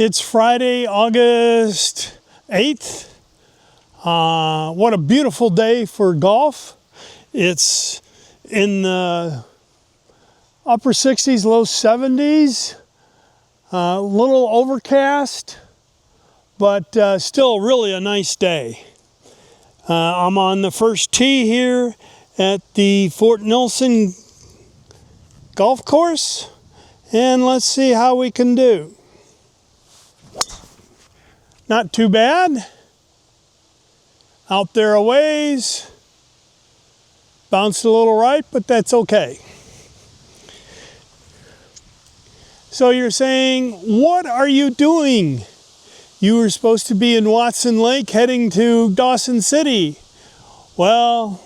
It's Friday, August 8th. What a beautiful day for golf. It's in the upper 60s, low 70s. A little overcast, but still really a nice day. I'm on the first tee here at the Fort Nelson golf course, and let's see how we can do. Not too bad. Out there a ways. Bounced a little right, but that's okay. So you're saying, what are you doing? You were supposed to be in Watson Lake heading to Dawson City. Well,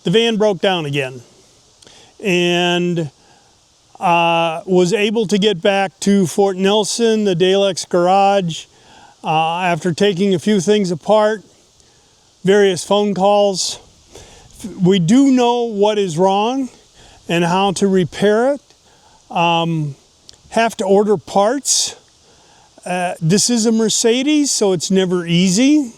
the van broke down again. And was able to get back to Fort Nelson, the Dalex garage, after taking a few things apart, various phone calls. We do know what is wrong and how to repair it. Have to order parts. This is a Mercedes, so it's never easy.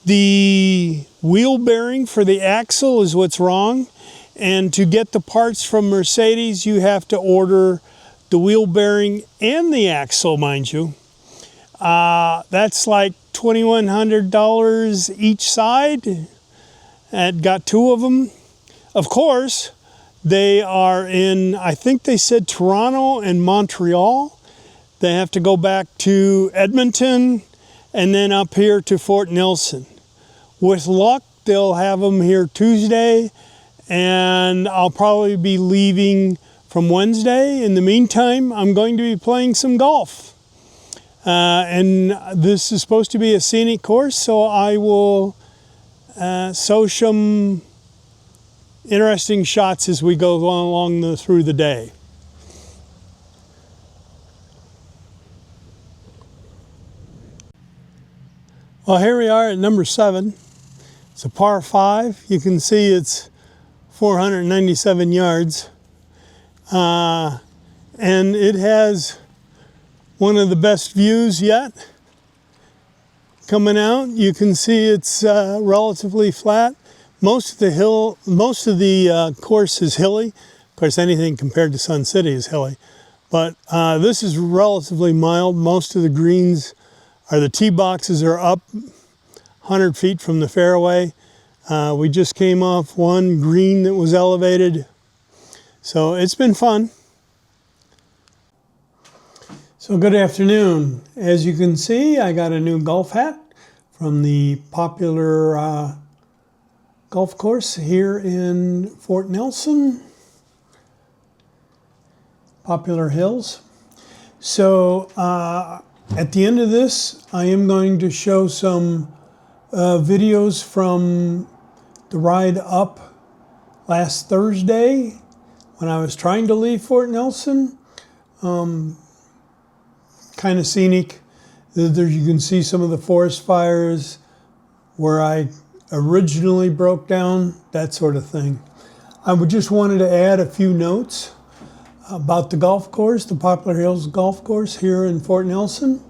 The wheel bearing for the axle is what's wrong. And to get the parts from Mercedes, you have to order the wheel bearing and the axle, mind you. That's like $2,100 each side. And got two of them. Of course, they are in, I think they said Toronto and Montreal. They have to go back to Edmonton and then up here to Fort Nelson. With luck, they'll have them here Tuesday, and I'll probably be leaving from Wednesday. In the meantime, I'm going to be playing some golf. And this is supposed to be a scenic course, so I will show some interesting shots as we go along through the day. Well, here we are at number 7. It's a par 5. You can see it's 497 yards. And it has one of the best views yet. Coming out, you can see it's relatively flat. Most of the course is hilly. Of course, anything compared to Sun City is hilly. But this is relatively mild. Most of the greens the tee boxes are up 100 feet from the fairway. We just came off one green that was elevated. So it's been fun. So good afternoon. As you can see, I got a new golf hat from the popular golf course here in Fort Nelson, Poplar Hills. So at the end of this, I am going to show some videos from the ride up last Thursday when I was trying to leave Fort Nelson. Kind of scenic. There you can see some of the forest fires where I originally broke down, that sort of thing. I just wanted to add a few notes about the golf course, the Poplar Hills Golf Course here in Fort Nelson.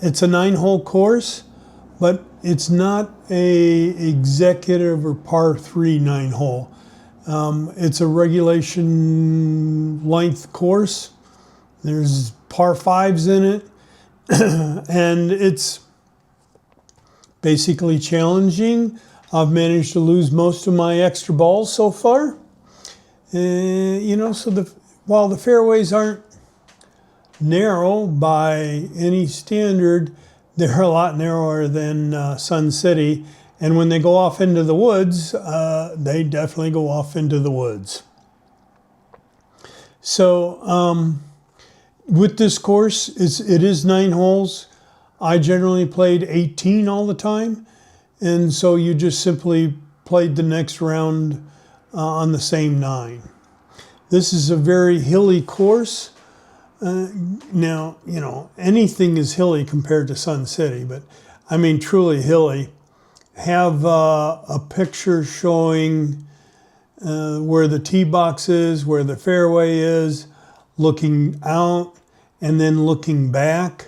It's a 9-hole course, but it's not a executive or par 3 9-hole. It's a regulation length course. There's par 5s in it, and it's basically challenging. I've managed to lose most of my extra balls so far. So while the fairways aren't narrow by any standard, they're a lot narrower than Sun City. And when they go off into the woods, they definitely go off into the woods. So with this course, it is 9 holes. I generally played 18 all the time. And so you just simply played the next round on the same 9. This is a very hilly course. Now, anything is hilly compared to Sun City, but I mean truly hilly. Have a picture showing where the tee box is, where the fairway is, looking out, and then looking back,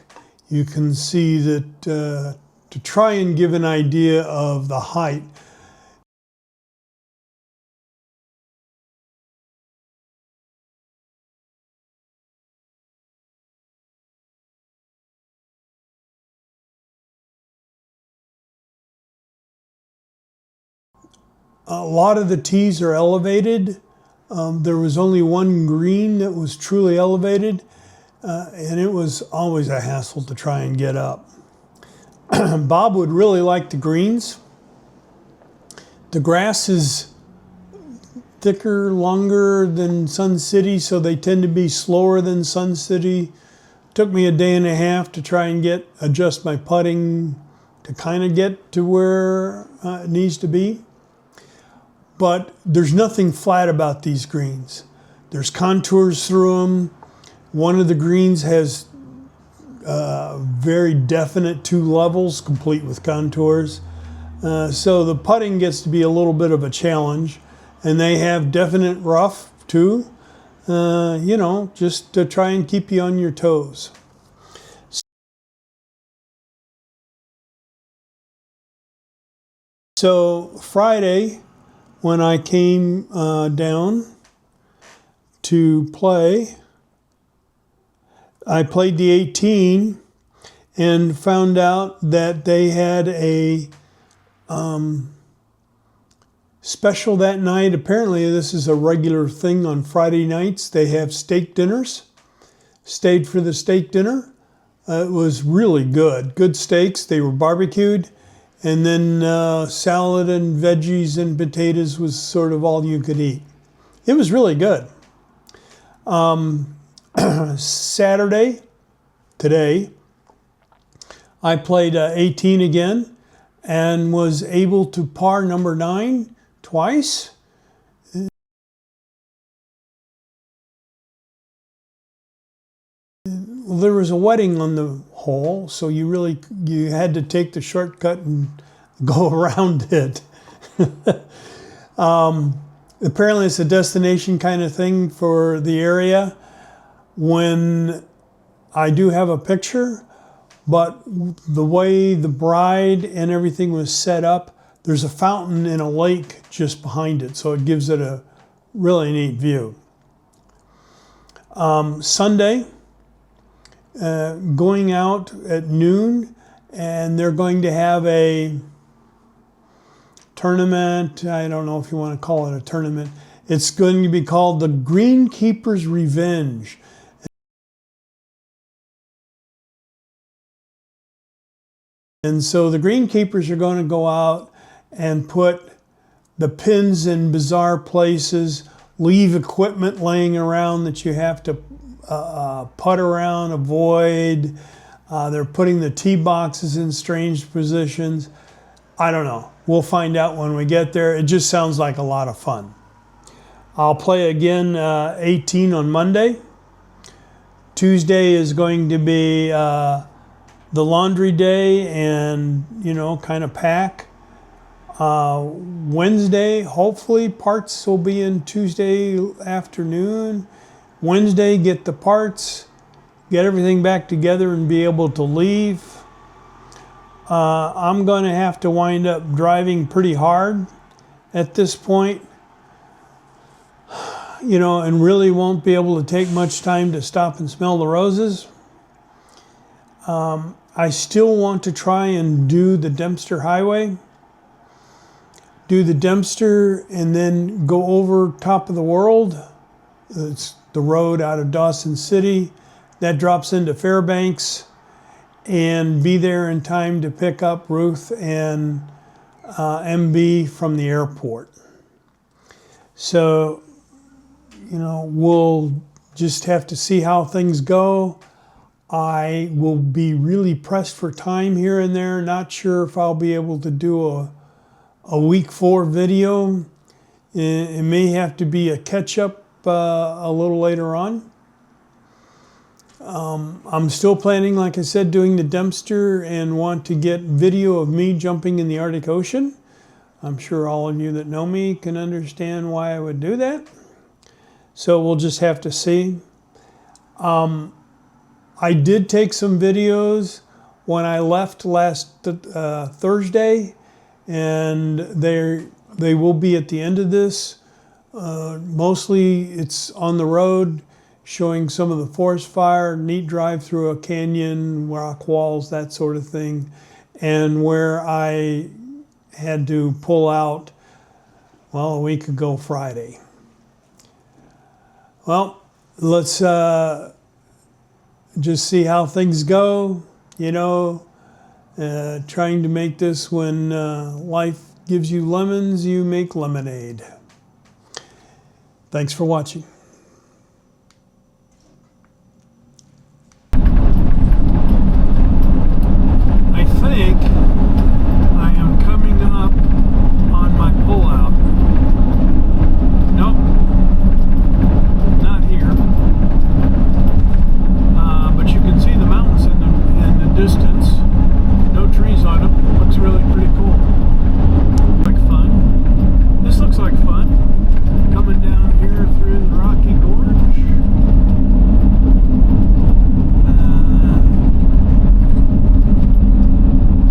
you can see that to try and give an idea of the height. A lot of the tees are elevated. There was only one green that was truly elevated, and it was always a hassle to try and get up. Bob would really like the greens. The grass is thicker, longer than Sun City, so they tend to be slower than Sun City. Took me a day and a half to try and adjust my putting to kind of get to where it needs to be. But there's nothing flat about these greens. There's contours through them. One of the greens has very definite 2 levels, complete with contours. So the putting gets to be a little bit of a challenge. And they have definite rough too, you know, just to try and keep you on your toes. So Friday, when I came down to play, I played the 18 and found out that they had a special that night. Apparently this is a regular thing on Friday nights. They have steak dinners. Stayed for the steak dinner. It was really good. Good steaks. They were barbecued. And then salad and veggies and potatoes was sort of all you could eat. It was really good. Saturday, today, I played 18 again and was able to par number 9 twice. Well, there was a wedding on the hole, so you had to take the shortcut and go around it. Apparently it's a destination kind of thing for the area. When I do have a picture, but the way the bride and everything was set up, there's a fountain in a lake just behind it, so it gives it a really neat view. Sunday, going out at noon, and they're going to have a tournament. I don't know if you want to call it a tournament. It's going to be called the Greenkeeper's Revenge. And so the greenkeepers are going to go out and put the pins in bizarre places, leave equipment laying around that you have to putt around, avoid. They're putting the tee boxes in strange positions. I don't know. We'll find out when we get there. It just sounds like a lot of fun. I'll play again 18 on Monday. Tuesday is going to be the laundry day and, you know, kind of pack. Wednesday, hopefully parts will be in Tuesday afternoon. Wednesday, get the parts, get everything back together and be able to leave. I'm going to have to wind up driving pretty hard at this point, you know, and really won't be able to take much time to stop and smell the roses. I still want to try and do the Dempster Highway. Do the Dempster and then go over Top of the World. It's the road out of Dawson City. That drops into Fairbanks, and be there in time to pick up Ruth and MB from the airport. So, you know, we'll just have to see how things go. I will be really pressed for time here and there. Not sure if I'll be able to do a week 4 video. It may have to be a catch-up a little later on. I'm still planning, like I said, doing the Dempster and want to get video of me jumping in the Arctic Ocean. I'm sure all of you that know me can understand why I would do that. So we'll just have to see. I did take some videos when I left last Thursday, and they will be at the end of this. Mostly it's on the road, showing some of the forest fire, neat drive through a canyon, rock walls, that sort of thing, and where I had to pull out, well, a week ago Friday. Well, let's just see how things go, you know, trying to make this when life gives you lemons, you make lemonade. Thanks for watching. I think I am coming up on my pullout. Nope, not here. But you can see the mountains in the distance. No trees on them. Looks really pretty cool. Like fun. This looks like fun. Coming down here through the Rocky Gorge.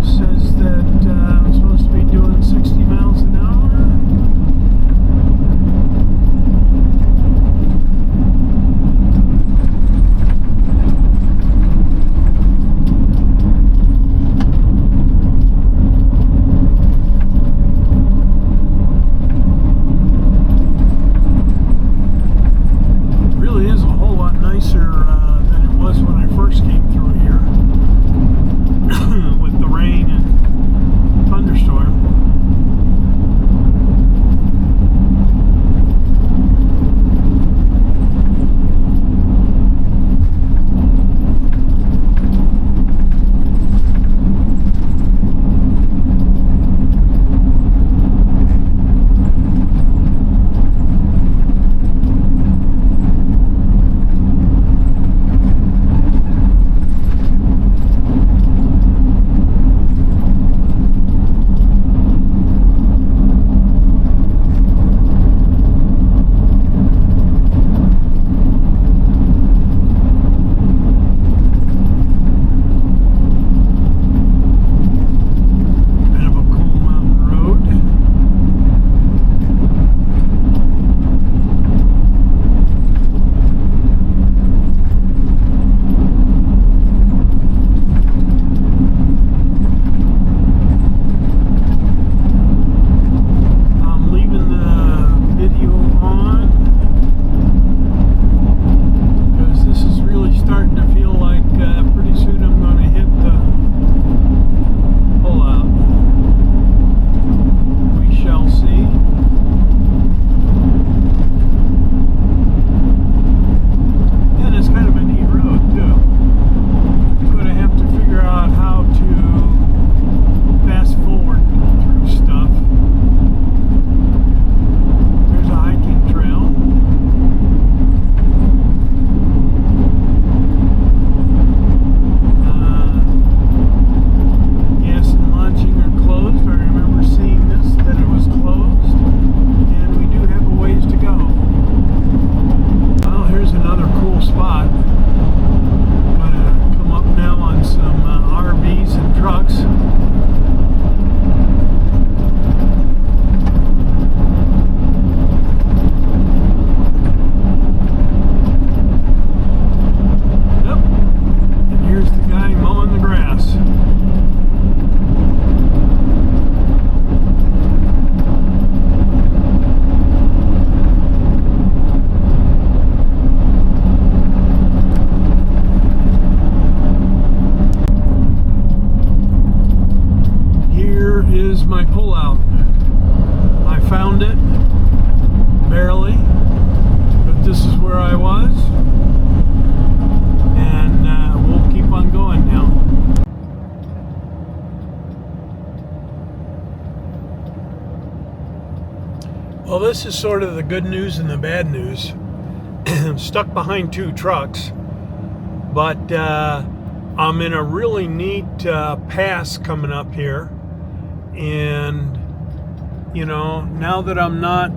Says that I'm supposed to be doing 60 miles an hour. Well, this is sort of the good news and the bad news. I'm stuck behind two trucks, but I'm in a really neat pass coming up here. And, you know, now that I'm not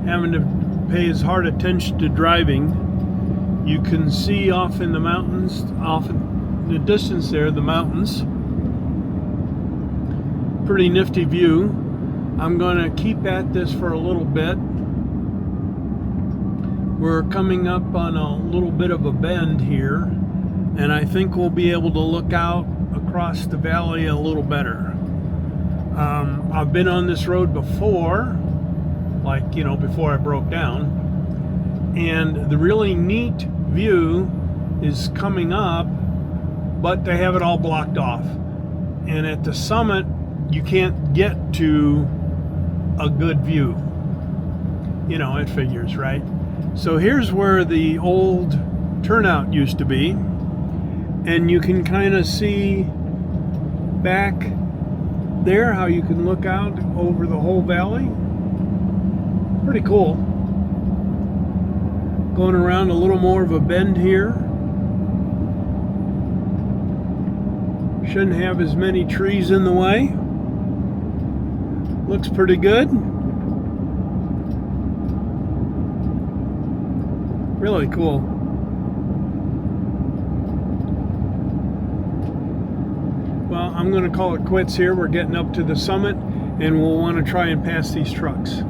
having to pay as hard attention to driving, You can see off in the mountains, off in the distance there, the mountains. Pretty nifty view. I'm going to keep at this for a little bit. We're coming up on a little bit of a bend here, and I think we'll be able to look out across the valley a little better. I've been on this road before, like, you know, before I broke down, and the really neat view is coming up, but they have it all blocked off. And at the summit, you can't get to a good view. You know, it figures, right? So here's where the old turnout used to be, and you can kind of see back there how you can look out over the whole valley. Pretty cool. Going around a little more of a bend here. Shouldn't have as many trees in the way. Looks pretty good. Really cool. Well, I'm going to call it quits here. We're getting up to the summit, and we'll want to try and pass these trucks.